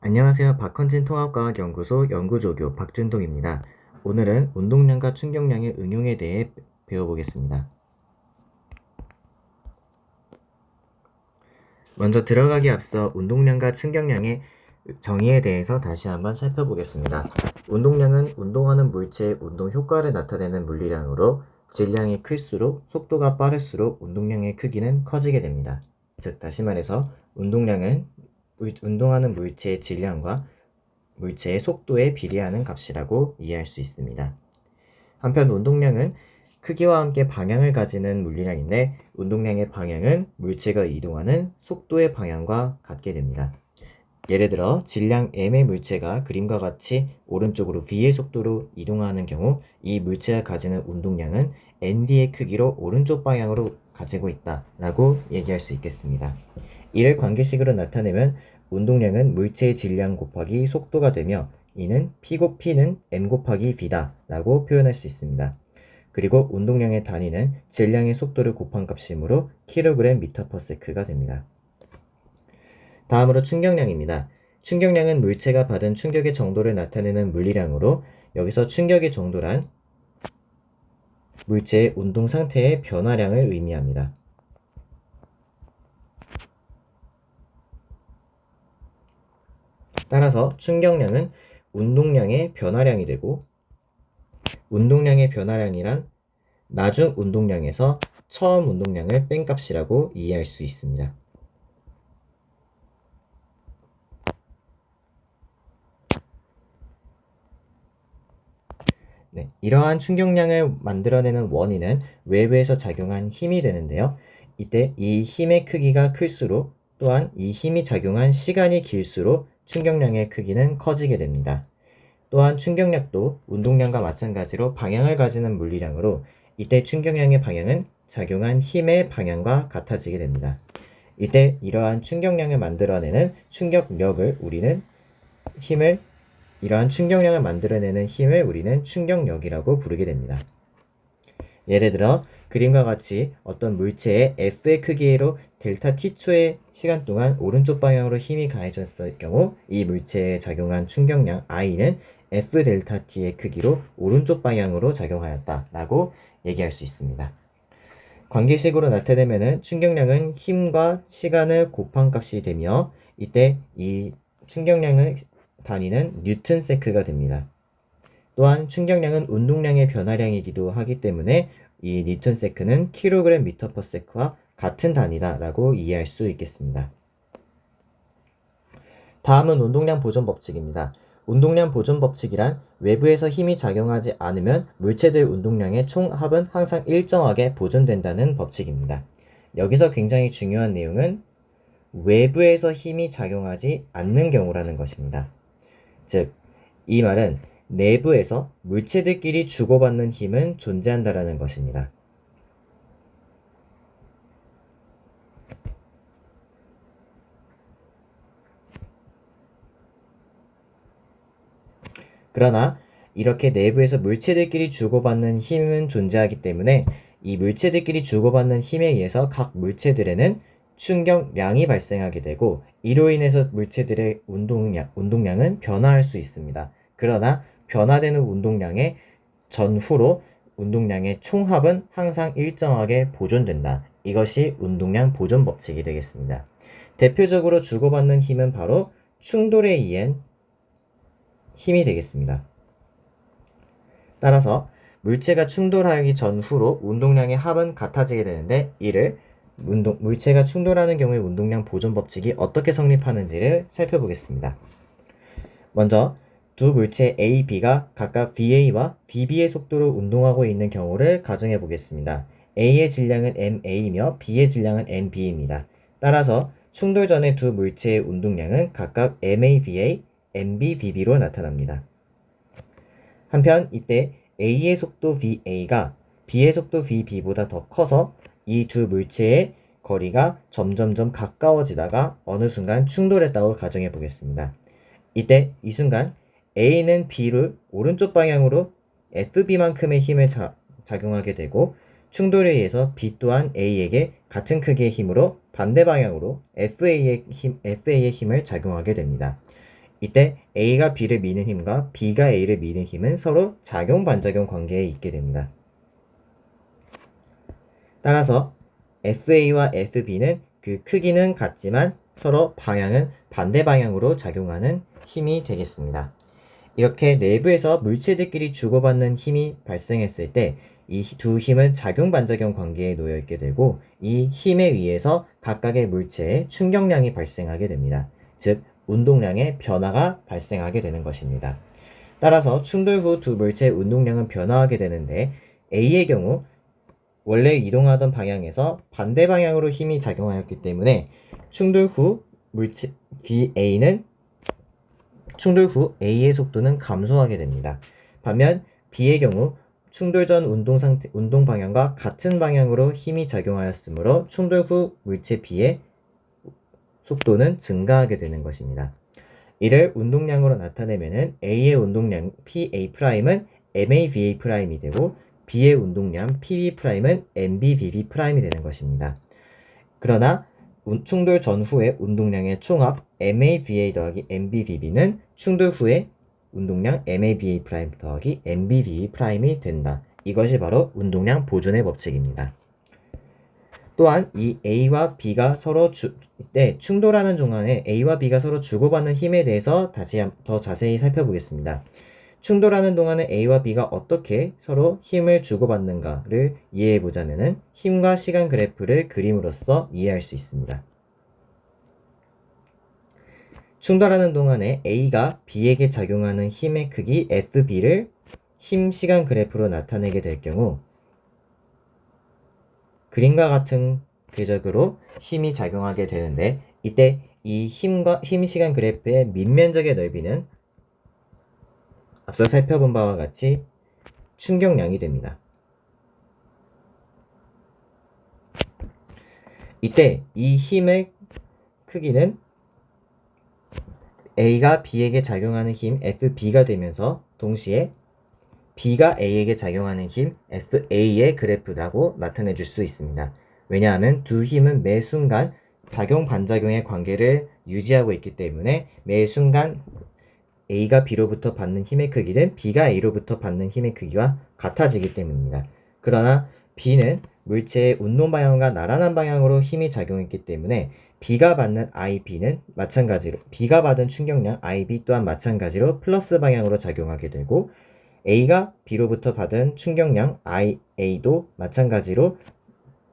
안녕하세요. 박헌진 통합과학연구소 연구조교 박준동입니다. 오늘은 운동량과 충격량의 응용에 대해 배워보겠습니다. 먼저 들어가기 앞서 운동량과 충격량의 정의에 대해서 다시 한번 살펴보겠습니다. 운동량은 운동하는 물체의 운동 효과를 나타내는 물리량으로 질량이 클수록 속도가 빠를수록 운동량의 크기는 커지게 됩니다. 즉 다시 말해서 운동량은 운동하는 물체의 질량과 물체의 속도에 비례하는 값이라고 이해할 수 있습니다. 한편 운동량은 크기와 함께 방향을 가지는 물리량인데 운동량의 방향은 물체가 이동하는 속도의 방향과 같게 됩니다. 예를 들어 질량 m의 물체가 그림과 같이 오른쪽으로 v의 속도로 이동하는 경우 이 물체가 가지는 운동량은 nd의 크기로 오른쪽 방향으로 가지고 있다라고 얘기할 수 있겠습니다. 이를 관계식으로 나타내면 운동량은 물체의 질량 곱하기 속도가 되며 이는 P는 m 곱하기 v다 라고 표현할 수 있습니다. 그리고 운동량의 단위는 질량의 속도를 곱한 값이므로 kg/ms가 됩니다. 다음으로 충격량입니다. 충격량은 물체가 받은 충격의 정도를 나타내는 물리량으로 여기서 충격의 정도란 물체의 운동 상태의 변화량을 의미합니다. 따라서 충격량은 운동량의 변화량이 되고 운동량의 변화량이란 나중 운동량에서 처음 운동량을 뺀 값이라고 이해할 수 있습니다. 네, 이러한 충격량을 만들어내는 원인은 외부에서 작용한 힘이 되는데요. 이때 이 힘의 크기가 클수록 또한 이 힘이 작용한 시간이 길수록 충격량의 크기는 커지게 됩니다. 또한 충격력도 운동량과 마찬가지로 방향을 가지는 물리량으로 이때 충격량의 방향은 작용한 힘의 방향과 같아지게 됩니다. 이때 이러한 충격량을 만들어내는 충격력을 우리는 이러한 충격량을 만들어내는 힘을 우리는 충격력이라고 부르게 됩니다. 예를 들어 그림과 같이 어떤 물체의 F의 크기로 델타 T초의 시간 동안 오른쪽 방향으로 힘이 가해졌을 경우 이 물체에 작용한 충격량 I는 F 델타 T의 크기로 오른쪽 방향으로 작용하였다라고 얘기할 수 있습니다. 관계식으로 나타내면 충격량은 힘과 시간을 곱한 값이 되며 이때 이 충격량의 단위는 뉴턴 세크가 됩니다. 또한 충격량은 운동량의 변화량이기도 하기 때문에 이 뉴턴 세크는 kg/ms와 같은 단위다라고 이해할 수 있겠습니다. 다음은 운동량 보존 법칙입니다. 운동량 보존 법칙이란 외부에서 힘이 작용하지 않으면 물체들 운동량의 총합은 항상 일정하게 보존된다는 법칙입니다. 여기서 굉장히 중요한 내용은 외부에서 힘이 작용하지 않는 경우라는 것입니다. 즉, 이 말은 내부에서 물체들끼리 주고받는 힘은 존재한다라는 것입니다. 그러나 이렇게 내부에서 물체들끼리 주고받는 힘은 존재하기 때문에 이 물체들끼리 주고받는 힘에 의해서 각 물체들에는 충격량이 발생하게 되고 이로 인해서 물체들의 운동량은 변화할 수 있습니다. 그러나 변화되는 운동량의 전후로 운동량의 총합은 항상 일정하게 보존된다. 이것이 운동량 보존 법칙이 되겠습니다. 대표적으로 주고받는 힘은 바로 충돌에 의한 힘이 되겠습니다. 따라서 물체가 충돌하기 전후로 운동량의 합은 같아지게 되는데 이를 물체가 충돌하는 경우에 운동량 보존 법칙이 어떻게 성립하는지를 살펴보겠습니다. 먼저 두 물체 A, B가 각각 VA와 BB의 속도로 운동하고 있는 경우를 가정해 보겠습니다. A의 질량은 MA이며 B의 질량은 MB입니다. 따라서 충돌 전의 두 물체의 운동량은 각각 MAVA, MBVB로 나타납니다. 한편 이때 A의 속도 VA가 B의 속도 VB보다 더 커서 이 두 물체의 거리가 점점점 가까워지다가 어느 순간 충돌했다고 가정해 보겠습니다. 이때 이 순간 A는 B를 오른쪽 방향으로 FB만큼의 힘을 작용하게 되고 충돌에 의해서 B 또한 A에게 같은 크기의 힘으로 반대 방향으로 FA의 힘을 작용하게 됩니다. 이때 A가 B를 미는 힘과 B가 A를 미는 힘은 서로 작용 반작용 관계에 있게 됩니다. 따라서 FA와 FB는 그 크기는 같지만 서로 방향은 반대 방향으로 작용하는 힘이 되겠습니다. 이렇게 내부에서 물체들끼리 주고받는 힘이 발생했을 때 이 두 힘은 작용 반작용 관계에 놓여 있게 되고 이 힘에 의해서 각각의 물체에 충격량이 발생하게 됩니다. 즉 운동량의 변화가 발생하게 되는 것입니다. 따라서 충돌 후 두 물체의 운동량은 변화하게 되는데 A의 경우 원래 이동하던 방향에서 반대 방향으로 힘이 작용하였기 때문에 충돌 후 물체 A의 속도는 감소하게 됩니다. 반면 B의 경우 충돌 전 운동 방향과 같은 방향으로 힘이 작용하였으므로 충돌 후 물체 B의 속도는 증가하게 되는 것입니다. 이를 운동량으로 나타내면은 A의 운동량 PA'은 MAVA'이 되고 B의 운동량 PB'은 MBVB'이 되는 것입니다. 그러나 충돌 전후의 운동량의 총합 MAVA 더하기 MBVB는 충돌 후의 운동량 MAVA' 더하기 MBVB'이 된다. 이것이 바로 운동량 보존의 법칙입니다. 또한 이 A와 B가 서로 충돌하는 동안에 A와 B가 서로 주고받는 힘에 대해서 다시 더 자세히 살펴보겠습니다. 충돌하는 동안에 A와 B가 어떻게 서로 힘을 주고받는가를 이해해보자면 힘과 시간 그래프를 그림으로써 이해할 수 있습니다. 충돌하는 동안에 A가 B에게 작용하는 힘의 크기 FB를 힘 시간 그래프로 나타내게 될 경우 그림과 같은 궤적으로 힘이 작용하게 되는데 이때 이 힘 시간 그래프의 밑면적의 넓이는 앞서 살펴본 바와 같이 충격량이 됩니다. 이때 이 힘의 크기는 A가 B에게 작용하는 힘 FB가 되면서 동시에 B가 A에게 작용하는 힘 FA의 그래프라고 나타내 줄 수 있습니다. 왜냐하면 두 힘은 매 순간 작용 반작용의 관계를 유지하고 있기 때문에 매 순간 A가 B로부터 받는 힘의 크기는 B가 A로부터 받는 힘의 크기와 같아지기 때문입니다. 그러나 B는 물체의 운동 방향과 나란한 방향으로 힘이 작용했기 때문에 B가 받는 IB는 마찬가지로 B가 받은 충격량 IB 또한 마찬가지로 플러스 방향으로 작용하게 되고 A가 B로부터 받은 충격량 IA도 마찬가지로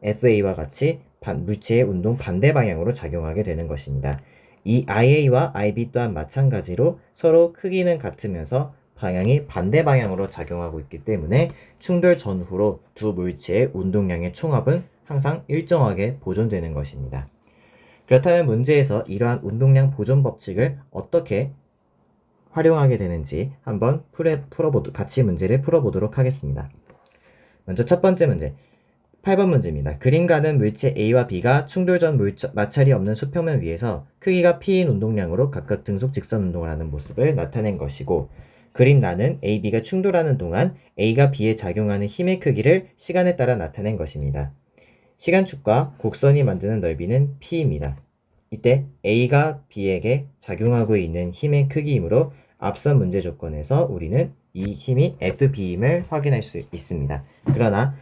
FA와 같이 물체의 운동 반대 방향으로 작용하게 되는 것입니다. 이 IA와 IB 또한 마찬가지로 서로 크기는 같으면서 방향이 반대 방향으로 작용하고 있기 때문에 충돌 전후로 두 물체의 운동량의 총합은 항상 일정하게 보존되는 것입니다. 그렇다면 문제에서 이러한 운동량 보존 법칙을 어떻게 활용하게 되는지 한번 같이 문제를 풀어보도록 하겠습니다. 먼저 첫 번째 문제 8번 문제입니다. 그림가는 물체 A와 B가 충돌 전 마찰이 없는 수평면 위에서 크기가 P인 운동량으로 각각 등속 직선 운동을 하는 모습을 나타낸 것이고 그림란은 A, B가 충돌하는 동안 A가 B에 작용하는 힘의 크기를 시간에 따라 나타낸 것입니다. 시간축과 곡선이 만드는 넓이는 P입니다. 이때 A가 B에게 작용하고 있는 힘의 크기이므로 앞선 문제 조건에서 우리는 이 힘이 FB임을 확인할 수 있습니다. 그러나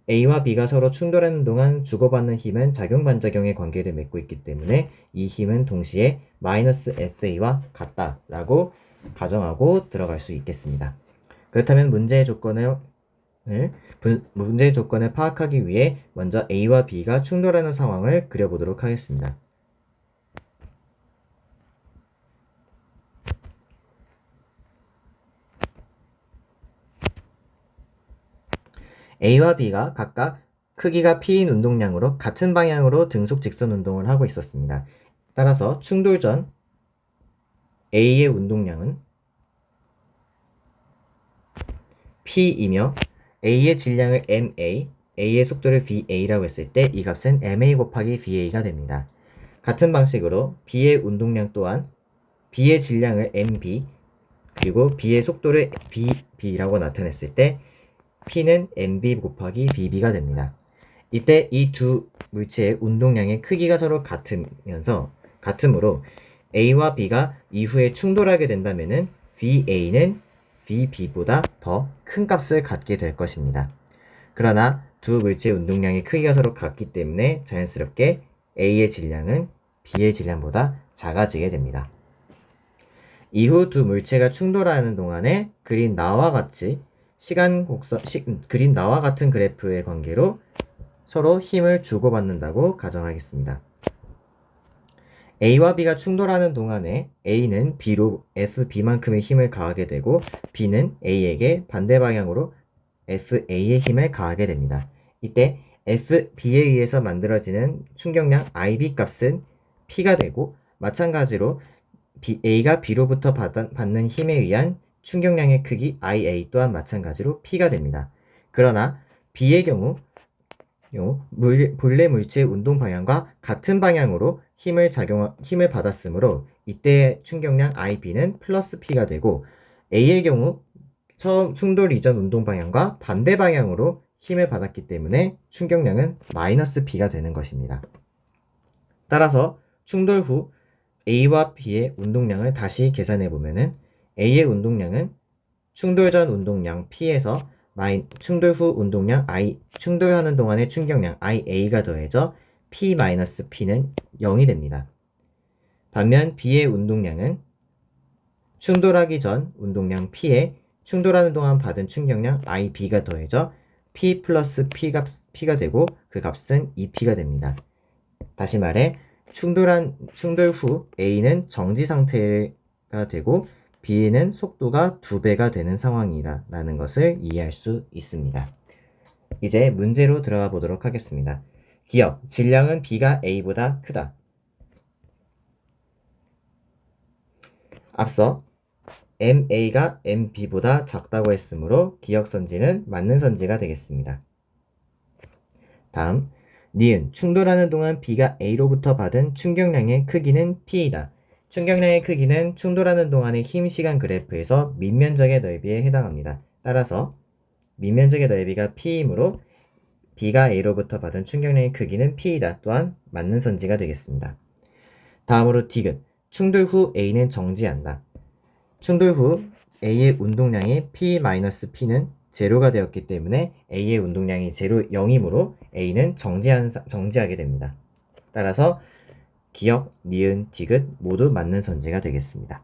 A와 B가 서로 충돌하는 동안 주고받는 힘은 작용 반작용의 관계를 맺고 있기 때문에 이 힘은 동시에 마이너스 FA와 같다라고 가정하고 들어갈 수 있겠습니다. 그렇다면 문제의 조건을 파악하기 위해 먼저 A와 B가 충돌하는 상황을 그려보도록 하겠습니다. A와 B가 각각 크기가 P인 운동량으로 같은 방향으로 등속 직선 운동을 하고 있었습니다. 따라서 충돌 전 A의 운동량은 P이며 A의 질량을 MA, A의 속도를 VA라고 했을 때 이 값은 MA 곱하기 VA가 됩니다. 같은 방식으로 B의 운동량 또한 B의 질량을 MB 그리고 B의 속도를 VB라고 나타냈을 때 P는 MB 곱하기 VB가 됩니다. 이때 이 두 물체의 운동량의 크기가 서로 같으므로 A와 B가 이후에 충돌하게 된다면은 VA는 VB보다 더 큰 값을 갖게 될 것입니다. 그러나 두 물체의 운동량의 크기가 서로 같기 때문에 자연스럽게 A의 질량은 B의 질량보다 작아지게 됩니다. 이후 두 물체가 충돌하는 동안에 그린 나와 같은 그래프의 관계로 서로 힘을 주고받는다고 가정하겠습니다. A와 B가 충돌하는 동안에 A는 B로 FB만큼의 힘을 가하게 되고 B는 A에게 반대 방향으로 FA의 힘을 가하게 됩니다. 이때 FB에 의해서 만들어지는 충격량 IB 값은 P가 되고 마찬가지로 A가 B로부터 받는 힘에 의한 충격량의 크기 IA 또한 마찬가지로 P가 됩니다. 그러나 B의 경우 본래 물체의 운동 방향과 같은 방향으로 힘을 받았으므로 이때 충격량 IB는 플러스 P가 되고 A의 경우 처음 충돌 이전 운동 방향과 반대 방향으로 힘을 받았기 때문에 충격량은 마이너스 P가 되는 것입니다. 따라서 충돌 후 A와 B의 운동량을 다시 계산해 보면은 A의 운동량은 충돌 전 운동량 P에서 충돌 후 운동량 충돌하는 동안의 충격량 IA가 더해져 P-P는 0이 됩니다. 반면 B의 운동량은 충돌하기 전 운동량 P에 충돌하는 동안 받은 충격량 IB가 더해져 P 플러스 P가 되고 그 값은 2P가 됩니다. 다시 말해 충돌 후 A는 정지 상태가 되고 B는 속도가 2배가 되는 상황이라는 것을 이해할 수 있습니다. 이제 문제로 들어가 보도록 하겠습니다. 기억, 질량은 B가 A보다 크다. 앞서 MA가 MB보다 작다고 했으므로 기억선지는 맞는 선지가 되겠습니다. 다음, 니은, 충돌하는 동안 B가 A로부터 받은 충격량의 크기는 P이다. 충격량의 크기는 충돌하는 동안의 힘 시간 그래프에서 밑면적의 넓이에 해당합니다. 따라서 밑면적의 넓이가 P이므로 B가 A로부터 받은 충격량의 크기는 P이다. 또한 맞는 선지가 되겠습니다. 다음으로 디귿, 충돌 후 A는 정지한다. 충돌 후 A의 운동량이 P-P는 제로가 되었기 때문에 A의 운동량이 0이므로 A는 정지하게 됩니다. 따라서 기억, 니은, 디귿 모두 맞는 선지가 되겠습니다.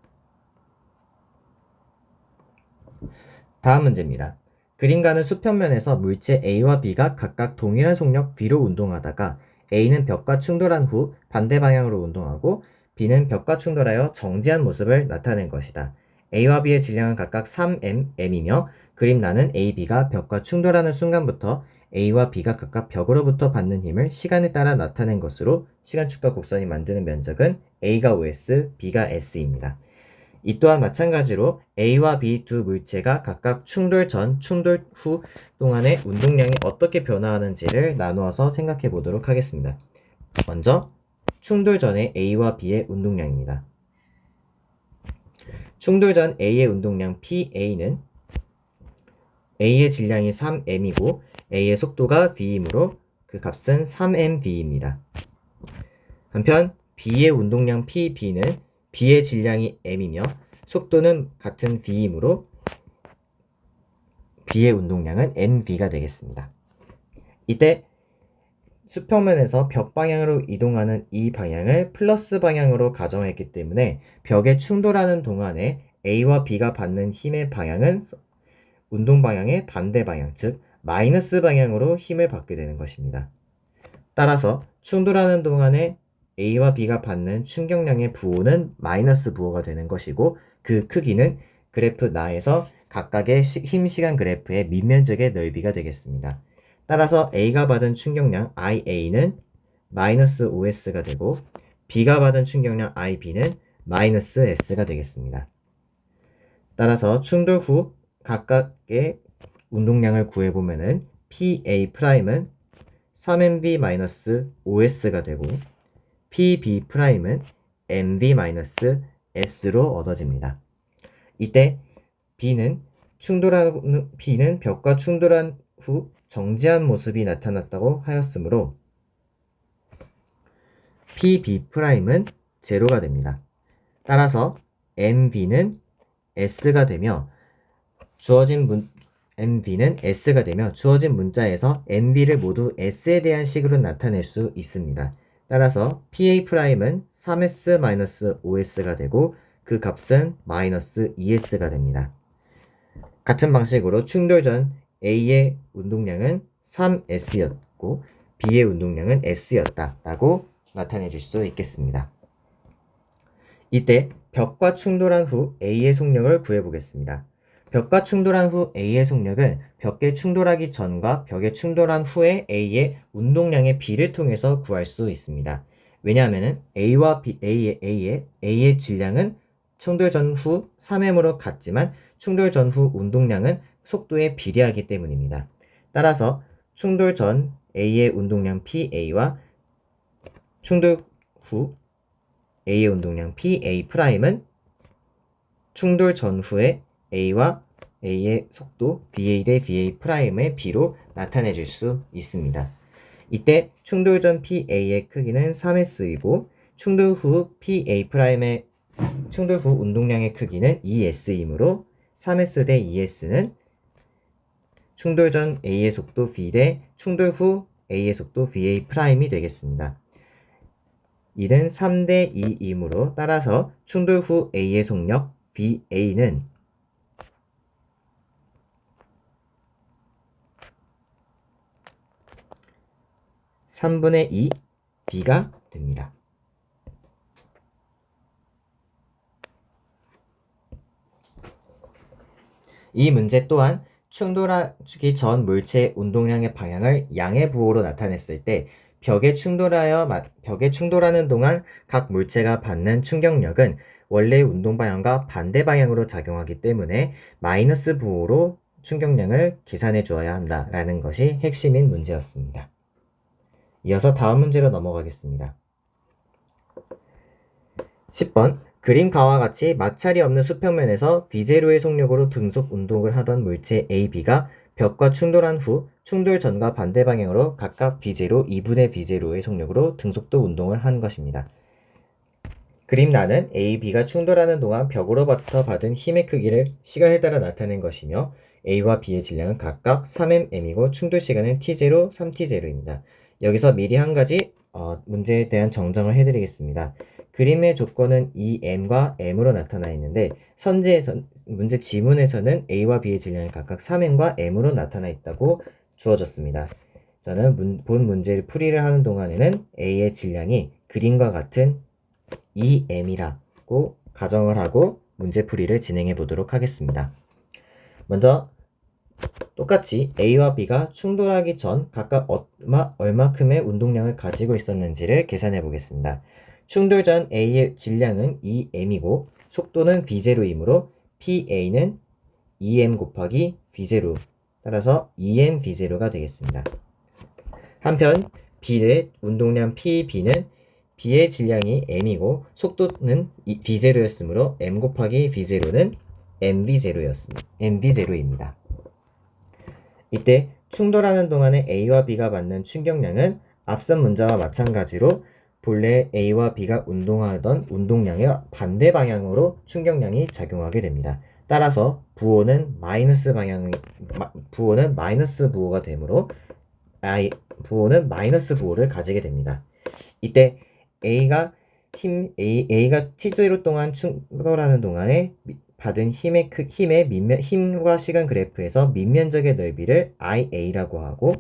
다음 문제입니다. 그림과는 수평면에서 물체 A와 B가 각각 동일한 속력 V로 운동하다가 A는 벽과 충돌한 후 반대 방향으로 운동하고 B는 벽과 충돌하여 정지한 모습을 나타낸 것이다. A와 B의 질량은 각각 3m, m이며 그림란은 A, B가 벽과 충돌하는 순간부터 A와 B가 각각 벽으로부터 받는 힘을 시간에 따라 나타낸 것으로 시간축과 곡선이 만드는 면적은 A가 OS, B가 S입니다. 이 또한 마찬가지로 A와 B 두 물체가 각각 충돌 전, 충돌 후 동안의 운동량이 어떻게 변화하는지를 나누어서 생각해 보도록 하겠습니다. 먼저 충돌 전의 A와 B의 운동량입니다. 충돌 전 A의 운동량 PA는 A의 질량이 3m이고 A의 속도가 V이므로 그 값은 3mV입니다. 한편 B의 운동량 PB는 B의 질량이 m이며 속도는 같은 V이므로 B의 운동량은 mV가 되겠습니다. 이때 수평면에서 벽 방향으로 이동하는 이 방향을 플러스 방향으로 가정했기 때문에 벽에 충돌하는 동안에 A와 B가 받는 힘의 방향은 운동 방향의 반대 방향, 즉 마이너스 방향으로 힘을 받게 되는 것입니다. 따라서 충돌하는 동안에 A와 B가 받는 충격량의 부호는 마이너스 부호가 되는 것이고 그 크기는 그래프 나에서 각각의 힘 시간 그래프의 밑면적의 넓이가 되겠습니다. 따라서 A가 받은 충격량 IA는 마이너스 OS가 되고 B가 받은 충격량 IB는 마이너스 S가 되겠습니다. 따라서 충돌 후 각각의 운동량을 구해보면은 PA'은 3mv-os가 되고 PB'은 mv-s로 얻어집니다. 이때 B는 벽과 충돌한 후 정지한 모습이 나타났다고 하였으므로 PB'은 제로가 됩니다. 따라서 MV는 S가 되며 MV는 S가 되며 주어진 문자에서 MV를 모두 S에 대한 식으로 나타낼 수 있습니다. 따라서 PA'은 3S-5S가 되고 그 값은 마이너스 2S가 됩니다. 같은 방식으로 충돌 전 A의 운동량은 3S였고 B의 운동량은 S였다라고 나타내 줄 수 있겠습니다. 이때 벽과 충돌한 후 A의 속력을 구해보겠습니다. 벽과 충돌한 후 A의 속력은 벽에 충돌하기 전과 벽에 충돌한 후에 A의 운동량의 비를 통해서 구할 수 있습니다. 왜냐하면 A의 질량은 충돌 전 후 3m으로 같지만 충돌 전 후 운동량은 속도에 비례하기 때문입니다. 따라서 충돌 전 A의 운동량 PA와 충돌 후 A의 운동량 PA'은 충돌 전후에 A와 A의 속도 VA 대 VA'의 비로 나타내 줄 수 있습니다. 이때 충돌 전 PA의 크기는 3S이고 충돌 후 운동량의 크기는 2S이므로 3S 대 2S는 충돌 전 A의 속도 V 대 충돌 후 A의 속도 VA'이 되겠습니다. 이는 3대 2이므로 따라서 충돌 후 A의 속력 VA는 3분의 2 V가 됩니다. 이 문제 또한 충돌하기 전 물체의 운동량의 방향을 양의 부호로 나타냈을 때 벽에 충돌하는 동안 각 물체가 받는 충격력은 원래의 운동 방향과 반대 방향으로 작용하기 때문에 마이너스 부호로 충격량을 계산해 주어야 한다라는 것이 핵심인 문제였습니다. 이어서 다음 문제로 넘어가겠습니다. 10번 그림가와 같이 마찰이 없는 수평면에서 V0의 속력으로 등속 운동을 하던 물체 AB가 벽과 충돌한 후 충돌 전과 반대 방향으로 각각 V0, 2분의 V0의 속력으로 등속도 운동을 한 것입니다. 그림란은 AB가 충돌하는 동안 벽으로부터 받은 힘의 크기를 시간에 따라 나타낸 것이며 A와 B의 질량은 각각 3mm이고 충돌 시간은 T0, 3T0입니다. 여기서 미리 한 가지 문제에 대한 정정을 해드리겠습니다. 그림의 조건은 EM과 M으로 나타나 있는데 문제 지문에서는 A와 B의 질량이 각각 3M과 M으로 나타나 있다고 주어졌습니다. 저는 본 문제를 풀이를 하는 동안에는 A의 질량이 그림과 같은 EM이라고 가정을 하고 문제 풀이를 진행해 보도록 하겠습니다. 먼저 똑같이 A와 B가 충돌하기 전 각각 얼마큼의 운동량을 가지고 있었는지를 계산해 보겠습니다. 충돌 전 A의 질량은 2m이고 속도는 V0이므로 PA는 2m 곱하기 V0 따라서 2m V0가 되겠습니다. 한편 B의 운동량 PB는 B의 질량이 m이고 속도는 V0였으므로 m 곱하기 V0는 mV0입니다. 이때 충돌하는 동안에 A와 B가 받는 충격량은 앞선 문자와 마찬가지로 본래 A와 B가 운동하던 운동량의 반대 방향으로 충격량이 작용하게 됩니다. 따라서 부호는 마이너스 부호가 되므로 부호는 마이너스 부호를 가지게 됩니다. 이때 A가 T0 동안 충돌하는 동안에 받은 힘과 시간 그래프에서 밑면적의 넓이를 IA라고 하고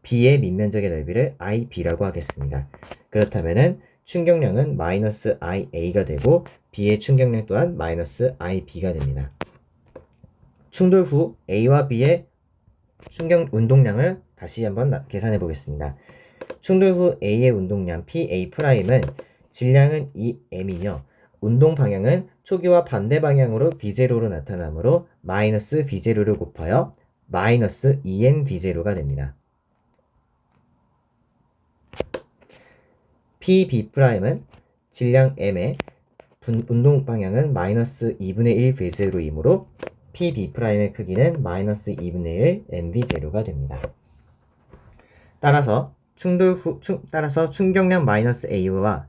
B의 밑면적의 넓이를 IB라고 하겠습니다. 그렇다면은 충격량은 마이너스 IA가 되고 B의 충격량 또한 마이너스 IB가 됩니다. 충돌 후 A와 B의 운동량을 다시 한번 계산해 보겠습니다. 충돌 후 A의 운동량 PA'은 질량은 2m이며 운동 방향은 초기와 반대 방향으로 V0로 나타나므로 마이너스 V0를 곱하여 마이너스 2m V0가 됩니다. PB'은 질량 m의 운동 방향은 마이너스 2분의 1 V0이므로 PB'의 크기는 마이너스 2분의 1 mV0가 됩니다. 따라서 충격량 마이너스 A와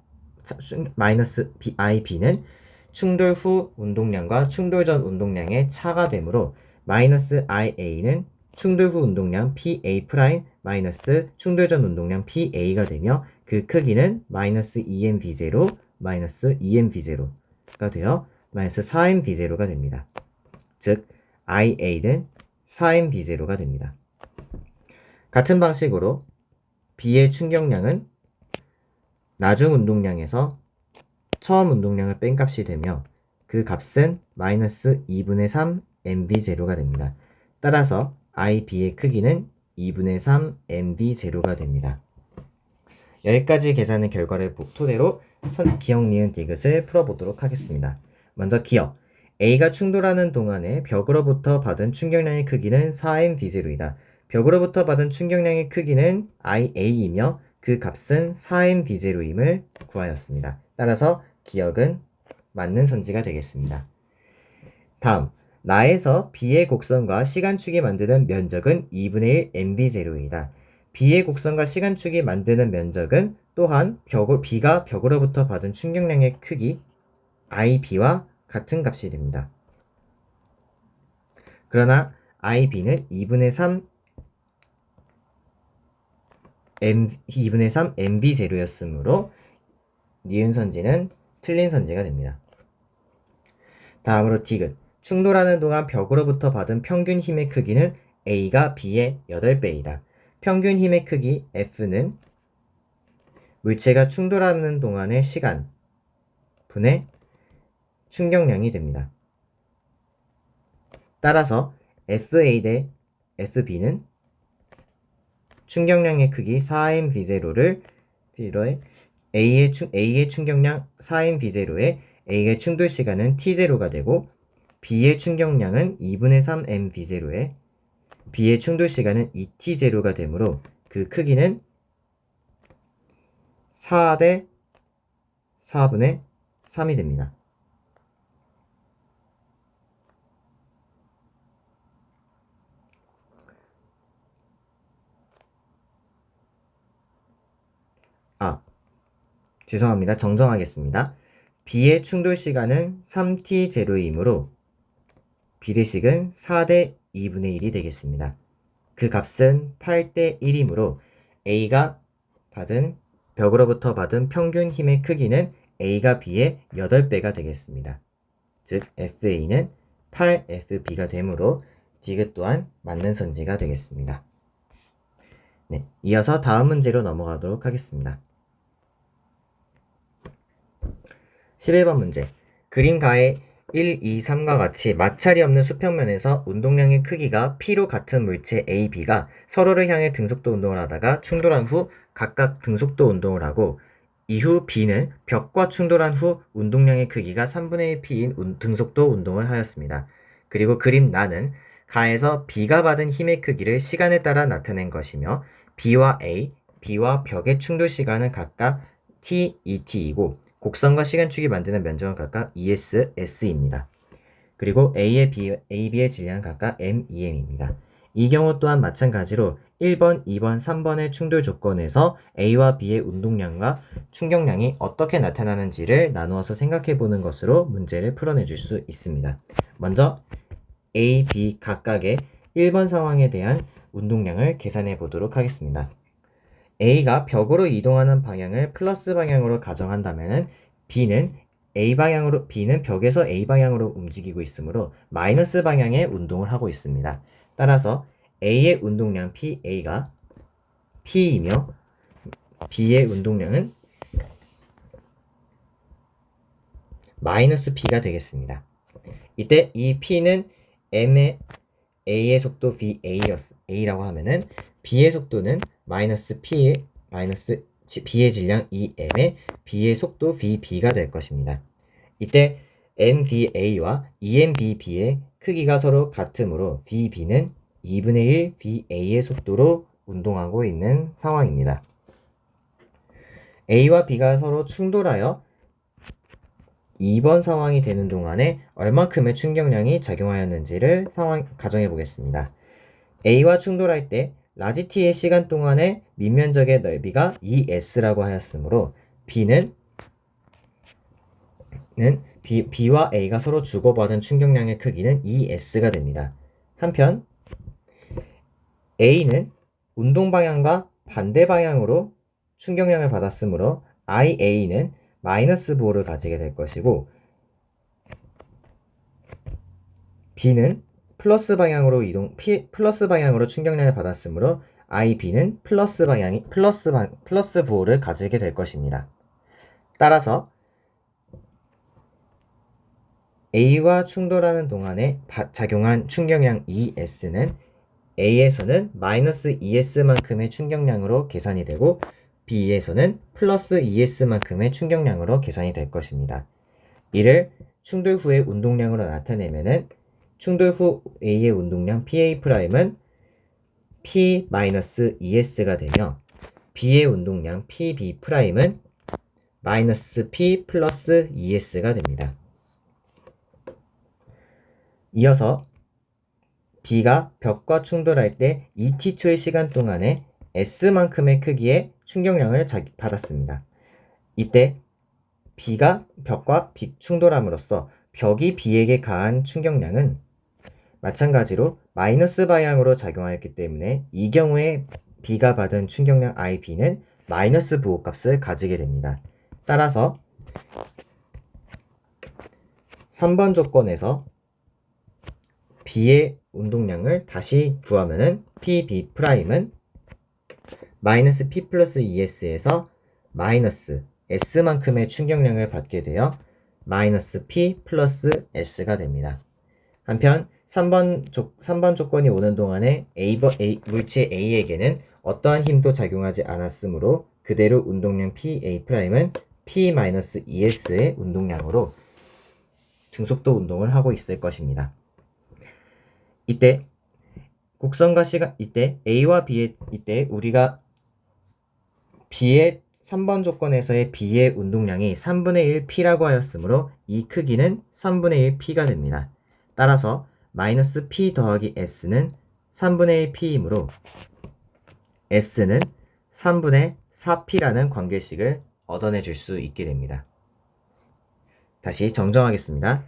마이너스 IB는 충돌 후 운동량과 충돌 전 운동량의 차가 되므로 마이너스 IA는 충돌 후 운동량 PA 프라임 마이너스 충돌 전 운동량 PA가 되며 그 크기는 마이너스 2mv0 마이너스 2mv0가 되어 마이너스 4mv0가 됩니다. 즉 IA는 4mv0가 됩니다. 같은 방식으로 B의 충격량은 나중 운동량에서 처음 운동량을 뺀 값이 되며 그 값은 마이너스 2분의 3 mv0가 됩니다. 따라서 IB의 크기는 2분의 3 mv0가 됩니다. 여기까지 계산의 결과를 토대로 기억, 니은, 디귿을 풀어보도록 하겠습니다. 먼저 기억. A가 충돌하는 동안에 벽으로부터 받은 충격량의 크기는 4mv0이다. 벽으로부터 받은 충격량의 크기는 IA이며 그 값은 4mv0임을 구하였습니다. 따라서 기억은 맞는 선지가 되겠습니다. 다음, 나에서 B의 곡선과 시간축이 만드는 면적은 2분의 1 mv0이다. B의 곡선과 시간축이 만드는 면적은 또한 B가 벽으로부터 받은 충격량의 크기 IB와 같은 값이 됩니다. 그러나 IB는 2분의 3 mv0였으므로 니은 선지는 틀린 선지가 됩니다. 다음으로 디귿. 충돌하는 동안 벽으로부터 받은 평균 힘의 크기는 A가 B의 8배이다. 평균 힘의 크기 F는 물체가 충돌하는 동안의 시간 분의 충격량이 됩니다. 따라서 FA 대 FB는 충격량의 크기 4mv0를 A의 충격량 4mv0에 A의 충돌 시간은 t0가 되고 B의 충격량은 2분의 3 mv0에 B의 충돌 시간은 2t0가 되므로 그 크기는 4 대 4분의 3이 됩니다. 죄송합니다. 정정하겠습니다. B의 충돌 시간은 3t0이므로 비례식은 4대 2분의 1이 되겠습니다. 그 값은 8대 1이므로 A가 벽으로부터 받은 평균 힘의 크기는 A가 B의 8배가 되겠습니다. 즉 FA는 8FB가 되므로 디귿 또한 맞는 선지가 되겠습니다. 네, 이어서 다음 문제로 넘어가도록 하겠습니다. 11번 문제. 그림 가에 1, 2, 3과 같이 마찰이 없는 수평면에서 운동량의 크기가 P로 같은 물체 A, B가 서로를 향해 등속도 운동을 하다가 충돌한 후 각각 등속도 운동을 하고 이후 B는 벽과 충돌한 후 운동량의 크기가 3분의 1 P인 등속도 운동을 하였습니다. 그리고 그림 나는 가에서 B가 받은 힘의 크기를 시간에 따라 나타낸 것이며 B와 A, B와 벽의 충돌 시간은 각각 T, ET이고 곡선과 시간축이 만드는 면적은 각각 ES, S입니다. 그리고 A의 B의 질량은 각각 M, EM입니다. 이 경우 또한 마찬가지로 1번, 2번, 3번의 충돌 조건에서 A와 B의 운동량과 충격량이 어떻게 나타나는지를 나누어서 생각해 보는 것으로 문제를 풀어내줄 수 있습니다. 먼저 A, B 각각의 1번 상황에 대한 운동량을 계산해 보도록 하겠습니다. A가 벽으로 이동하는 방향을 플러스 방향으로 가정한다면 B는 벽에서 A 방향으로 움직이고 있으므로 마이너스 방향의 운동을 하고 있습니다. 따라서 A의 운동량 PA가 P이며 B의 운동량은 마이너스 P가 되겠습니다. 이때 이 P는 A의 속도 VA라고 하면은 B의 속도는 B의 질량 EM에 B의 속도 VB가 될 것입니다. 이때 MVA와 EMVB의 크기가 서로 같으므로 VB는 2분의 1 VA의 속도로 운동하고 있는 상황입니다. A와 B가 서로 충돌하여 2번 상황이 되는 동안에 얼만큼의 충격량이 작용하였는지를 가정해 보겠습니다. A와 충돌할 때 라지 t의 시간 동안의 밑면적의 넓이가 ES라고 하였으므로 B는 B와 A가 서로 주고받은 충격량의 크기는 ES가 됩니다. 한편 A는 운동 방향과 반대 방향으로 충격량을 받았으므로 IA는 마이너스 부호를 가지게 될 것이고, B는 플러스 방향으로 플러스 방향으로 충격량을 받았으므로 IB는 플러스 부호를 가지게 될 것입니다. 따라서 A와 충돌하는 동안에 작용한 충격량 ES는 A에서는 마이너스 ES만큼의 충격량으로 계산이 되고 B에서는 플러스 ES만큼의 충격량으로 계산이 될 것입니다. 이를 충돌 후의 운동량으로 나타내면은 충돌 후 A의 운동량 PA'은 P-ES가 되며 B의 운동량 PB'은 마이너스 P 플러스 ES가 됩니다. 이어서 B가 벽과 충돌할 때 2t초의 시간 동안에 S만큼의 크기의 충격량을 받았습니다. 이때 B가 벽과 충돌함으로써 벽이 B에게 가한 충격량은 마찬가지로 마이너스 방향으로 작용하였기 때문에 이 경우에 B가 받은 충격량 IB는 마이너스 부호값을 가지게 됩니다. 따라서 3번 조건에서 B의 운동량을 다시 구하면은 PB'은 마이너스 P 플러스 ES에서 마이너스 S만큼의 충격량을 받게 되어 마이너스 P 플러스 S가 됩니다. 한편 3번 조건이 오는 동안에 물체 A에게는 어떠한 힘도 작용하지 않았으므로 그대로 운동량 PA'은 P-ES의 운동량으로 등속도 운동을 하고 있을 것입니다. 이때 A와 B의 우리가 B의 3번 조건에서의 B의 운동량이 3분의 1 P라고 하였으므로 이 크기는 3분의 1 P가 됩니다. 따라서 마이너스 P 더하기 S는 3분의 1 P이므로 S는 3분의 4P라는 관계식을 얻어내줄 수 있게 됩니다. 다시 정정하겠습니다.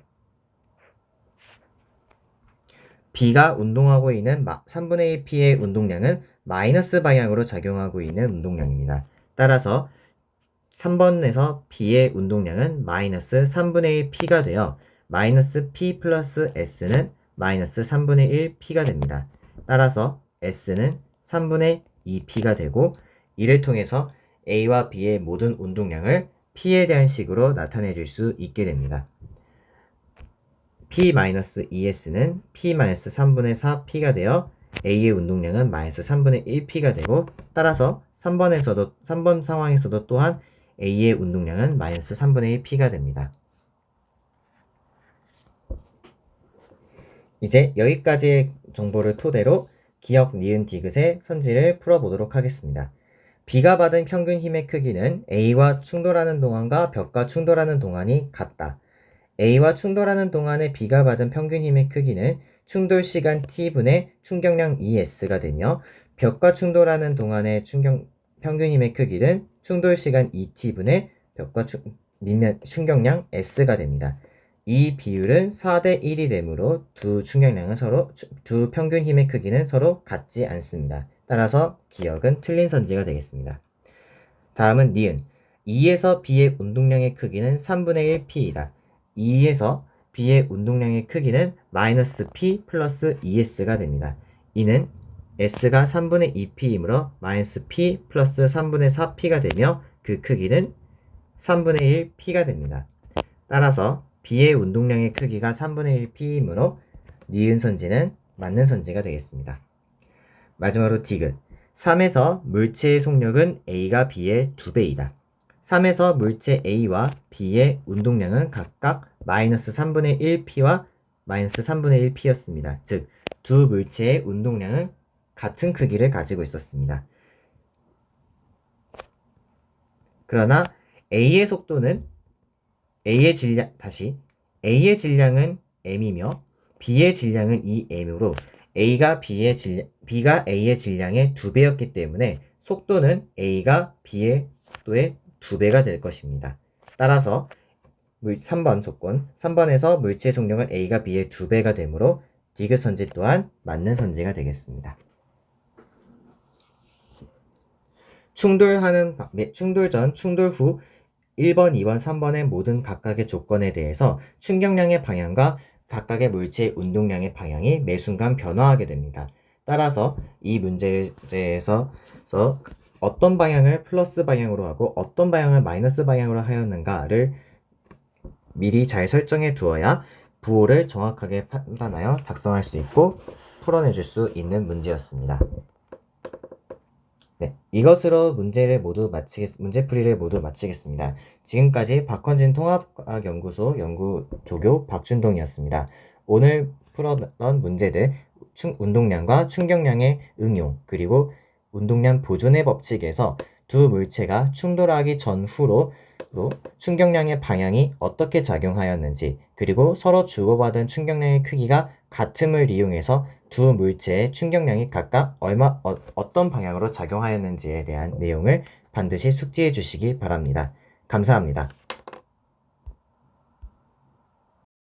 B가 운동하고 있는 3분의 1 P의 운동량은 마이너스 방향으로 작용하고 있는 운동량입니다. 따라서 3번에서 B의 운동량은 마이너스 3분의 1 P가 되어 마이너스 P 플러스 S는 마이너스 3분의 1 P가 됩니다. 따라서 S는 3분의 2 P가 되고 이를 통해서 A와 B의 모든 운동량을 P에 대한 식으로 나타내 줄 수 있게 됩니다. P-ES는 P-3분의 4 P가 되어 A의 운동량은 마이너스 3분의 1 P가 되고 따라서 3번 상황에서도 또한 A의 운동량은 마이너스 3분의 1 P가 됩니다. 이제 여기까지의 정보를 토대로 기역, 니은, 디귿의 선지를 풀어보도록 하겠습니다. B가 받은 평균 힘의 크기는 A와 충돌하는 동안과 벽과 충돌하는 동안이 같다. A와 충돌하는 동안에 B가 받은 평균 힘의 크기는 충돌 시간 T분의 충격량 ES가 되며 벽과 충돌하는 동안의 평균 힘의 크기는 충돌 시간 ET분의 벽과 충격량 S가 됩니다. 이 비율은 4대 1이 되므로 두 평균 힘의 크기는 서로 같지 않습니다. 따라서 기역은 틀린 선지가 되겠습니다. 다음은 니은. 2에서 B의 운동량의 크기는 3분의 1 P이다. 2에서 B의 운동량의 크기는 마이너스 P 플러스 ES가 됩니다. 이는 S가 3분의 2P이므로 마이너스 P 플러스 3분의 4P가 되며 그 크기는 3분의 1 P가 됩니다. 따라서 B의 운동량의 크기가 3분의 1 P이므로 니은 선지는 맞는 선지가 되겠습니다. 마지막으로 디귿. 3에서 물체의 속력은 A가 B의 2배이다. 3에서 물체 A와 B의 운동량은 각각 마이너스 3분의 1P와 마이너스 3분의 1P였습니다. 즉, 두 물체의 운동량은 같은 크기를 가지고 있었습니다. 그러나 A의 질량은 m이며 B의 질량은 2m으로 B가 A의 질량의 2배였기 때문에 속도는 A가 B의 속도의 2배가 될 것입니다. 따라서 3번 조건. 3번에서 물체의 속력은 A가 B의 2배가 되므로 디귿선지 또한 맞는 선지가 되겠습니다. 충돌 전, 충돌 후 1번, 2번, 3번의 모든 각각의 조건에 대해서 충격량의 방향과 각각의 물체의 운동량의 방향이 매 순간 변화하게 됩니다. 따라서 이 문제에서 어떤 방향을 플러스 방향으로 하고 어떤 방향을 마이너스 방향으로 하였는가를 미리 잘 설정해 두어야 부호를 정확하게 판단하여 작성할 수 있고 풀어내줄 수 있는 문제였습니다. 네, 이것으로 문제풀이를 모두 마치겠습니다. 지금까지 박헌진 통합과학연구소 연구조교 박준동이었습니다. 오늘 풀었던 문제들 운동량과 충격량의 응용 그리고 운동량 보존의 법칙에서 두 물체가 충돌하기 전후로 충격량의 방향이 어떻게 작용하였는지 그리고 서로 주고받은 충격량의 크기가 같음을 이용해서 두 물체의 충격량이 각각 어떤 방향으로 작용하였는지에 대한 내용을 반드시 숙지해 주시기 바랍니다. 감사합니다.